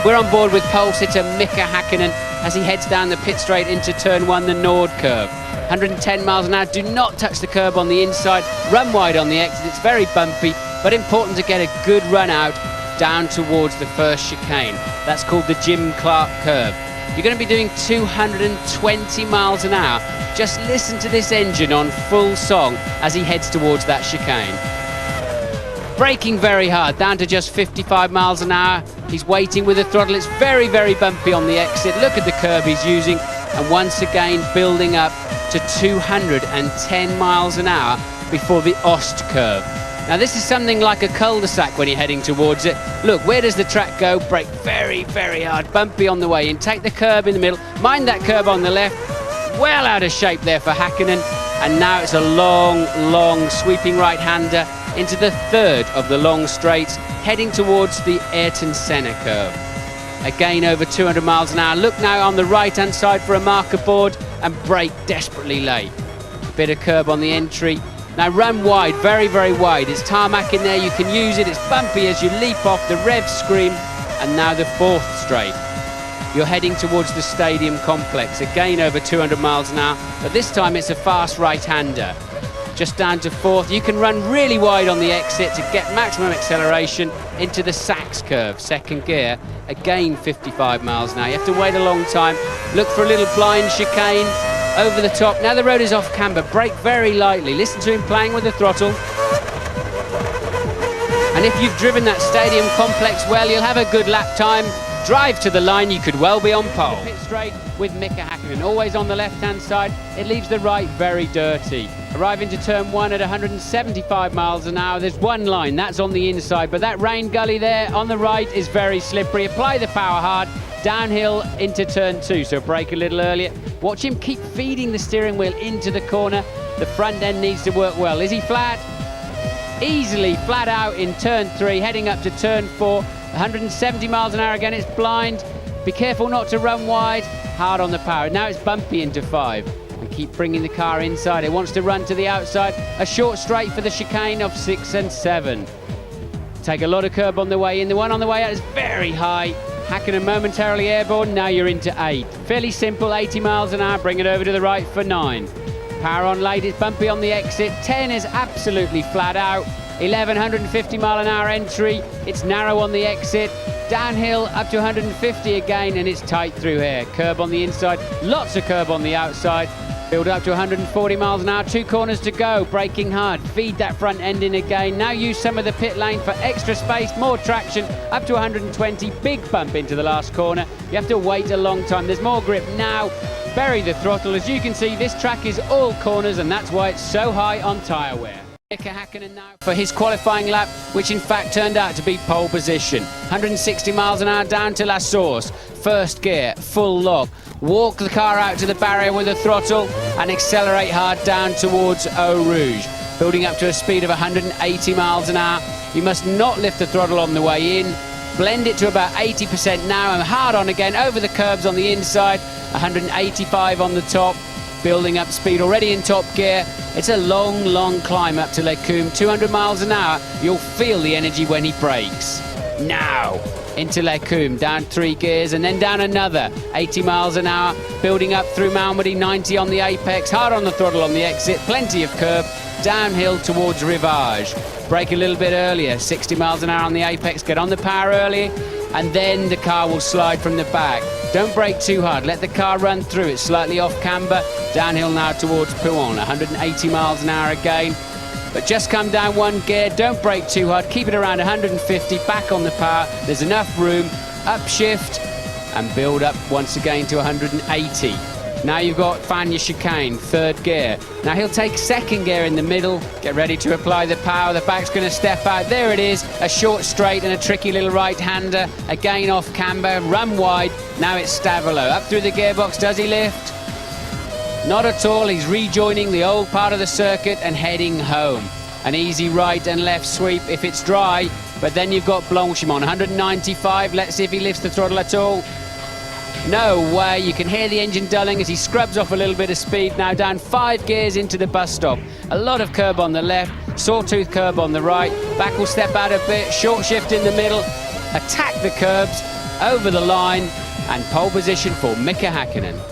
We're on board with pole sitter Mika Hakkinen as he heads down the pit straight into turn 1, the Nord curve. 110 miles an hour, do not touch the curb on the inside, run wide on the exit, it's very bumpy, but important to get a good run out down towards the first chicane. That's called the Jim Clark curve. You're going to be doing 220 miles an hour. Just listen to this engine on full song as he heads towards that chicane. Braking very hard, down to just 55 miles an hour. He's waiting with the throttle. It's very, very bumpy on the exit. Look at the curb he's using. And once again, building up to 210 miles an hour before the Ost curve. Now, this is something like a cul-de-sac when you're heading towards it. Look, where does the track go? Brake very, very hard, bumpy on the way in. Take the curb in the middle. Mind that curb on the left. Well out of shape there for Hakkinen. And now it's a long, long sweeping right-hander into the third of the long straights, heading towards the Ayrton Senna curve. Again, over 200 miles an hour. Look now on the right-hand side for a marker board and brake desperately late. Bit of curb on the entry. Now run wide, very, very wide. It's tarmac in there, you can use it. It's bumpy as you leap off, the revs scream. And now the fourth straight. You're heading towards the stadium complex. Again, over 200 miles an hour, but this time it's a fast right-hander. Just down to fourth. You can run really wide on the exit to get maximum acceleration into the Sachs curve, second gear. Again, 55 miles an hour. You have to wait a long time. Look for a little blind chicane over the top. Now the road is off camber. Brake very lightly. Listen to him playing with the throttle. And if you've driven that stadium complex well, you'll have a good lap time. Drive to the line, you could well be on pole. Pit straight with Mika Hakkinen, always on the left-hand side. It leaves the right very dirty. Arriving to turn 1 at 175 miles an hour. There's one line, that's on the inside, but that rain gully there on the right is very slippery. Apply the power hard, downhill into turn 2, so brake a little earlier. Watch him keep feeding the steering wheel into the corner. The front end needs to work well. Is he flat? Easily flat out in turn 3, heading up to turn 4. 170 miles an hour again, it's blind. Be careful not to run wide. Hard on the power. Now it's bumpy into 5. And keep bringing the car inside. It wants to run to the outside. A short straight for the chicane of 6 and 7. Take a lot of curb on the way in. The one on the way out is very high. Hakkinen momentarily airborne. Now you're into 8. Fairly simple, 80 miles an hour. Bring it over to the right for 9. Power on late, it's bumpy on the exit. 10 is absolutely flat out. 11, 150 mile an hour entry. It's narrow on the exit. Downhill up to 150 again, and it's tight through here. Curb on the inside, lots of curb on the outside. Build up to 140 miles an hour, 2 corners to go. Braking hard, feed that front end in again. Now use some of the pit lane for extra space, more traction, up to 120. Big bump into the last corner. You have to wait a long time. There's more grip now. Bury the throttle. As you can see, this track is all corners, and that's why it's so high on tyre wear. Mika Hakkinen now for his qualifying lap, which in fact turned out to be pole position. 160 miles an hour down to La Source. First gear, full lock. Walk the car out to the barrier with the throttle and accelerate hard down towards Eau Rouge. Building up to a speed of 180 miles an hour. You must not lift the throttle on the way in. Blend it to about 80% now and hard on again over the curbs on the inside. 185 on the top. Building up speed already in top gear. It's a long, long climb up to Lecumbe, 200 miles an hour. You'll feel the energy when he brakes. Now, into Lecumbe, down 3 gears and then down another, 80 miles an hour. Building up through Malmedy, 90 on the apex, hard on the throttle on the exit, plenty of curb. Downhill towards Rivage. Brake a little bit earlier, 60 miles an hour on the apex, get on the power early, and then the car will slide from the back. Don't brake too hard, let the car run through. It's slightly off camber. Downhill now towards Pouhon, 180 miles an hour again. But just come down 1 gear, don't brake too hard, keep it around 150, back on the power. There's enough room, upshift, and build up once again to 180. Now you've got Fania chicane, 3rd gear. Now he'll take 2nd gear in the middle. Get ready to apply the power. The back's going to step out. There it is, a short straight and a tricky little right-hander. Again off camber, run wide. Now it's Stavolo. Up through the gearbox, does he lift? Not at all. He's rejoining the old part of the circuit and heading home. An easy right and left sweep if it's dry. But then you've got Blanchimont, 195. Let's see if he lifts the throttle at all. No way. You can hear the engine dulling as he scrubs off a little bit of speed. Now down 5 gears into the bus stop. A lot of curb on the left, sawtooth curb on the right. Back will step out a bit, short shift in the middle. attack the curbs, over the line, and pole position for Mika Hakkinen.